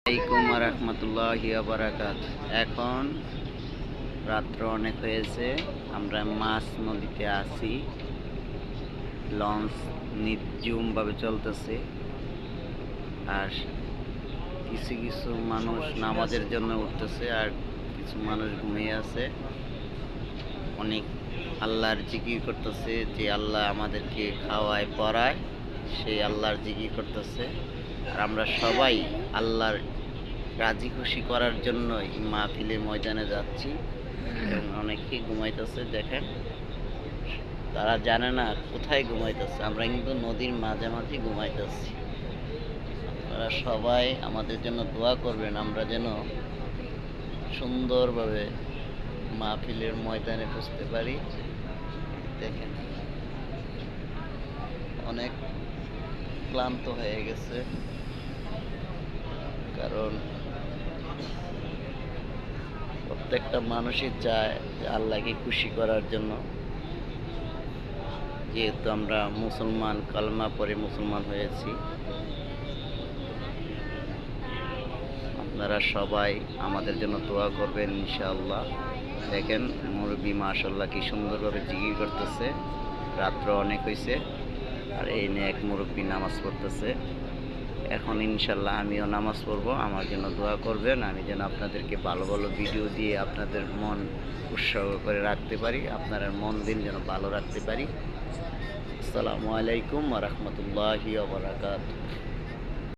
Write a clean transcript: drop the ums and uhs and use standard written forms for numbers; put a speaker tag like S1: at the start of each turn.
S1: আলাইকুম রহমতুল্লাহি বারাকাত। এখন রাত্র অনেক হয়েছে, আমরা মাছ নদীতে আছি। লঞ্চ নির্জুমভাবে চলতেছে, আর কিছু কিছু মানুষ নামাজের জন্য উঠতেছে, আর কিছু মানুষ ঘুমিয়ে আছে। অনেক আল্লাহর জিকির করতেছে, যে আল্লাহ আমাদেরকে খাওয়ায় পড়ায়, সেই আল্লাহর জিকির করতেছে। আর আমরা সবাই আল্লাহর রাজি খুশি করার জন্যই মাহফিলের ময়দানে যাচ্ছি। এবং অনেকেই ঘুমাইতেছে, দেখেন তারা জানে না কোথায় ঘুমাইতেছে। আমরা কিন্তু নদীর মাঝামাঝি ঘুমাইতেছি। আপনারা সবাই আমাদের জন্য দোয়া করবেন, আমরা যেন সুন্দরভাবে মাহফিলের ময়দানে পৌঁছতে পারি। দেখেন অনেক ক্লান্ত হয়ে গেছে, কারণ প্রত্যেকটা মানুষই চায় যে আল্লাহকে খুশি করার জন্য। যেহেতু আমরা মুসলমান, কালমা পড়ে মুসলমান হয়েছি, আপনারা সবাই আমাদের জন্য দোয়া করবেন ইনশাআল্লাহ। দেখেন মুরব্বী মাশাআল্লাহ কি সুন্দরভাবে জিকির করতেছে। রাত্র অনেক হয়েছে, আর এই নিয়ে এক মুরব্বী নামাজ পড়তেছে। এখন ইনশাল্লাহ আমিও নামাজ পড়বো। আমার জন্য দোয়া করবেন, আমি যেন আপনাদেরকে ভালো ভালো ভিডিও দিয়ে আপনাদের মন উৎসর্গ করে রাখতে পারি, আপনার মন দিন যেন ভালো রাখতে পারি। আসসালামু আলাইকুম ওয়া রাহমাতুল্লাহি ওয়া বারাকাতুহু।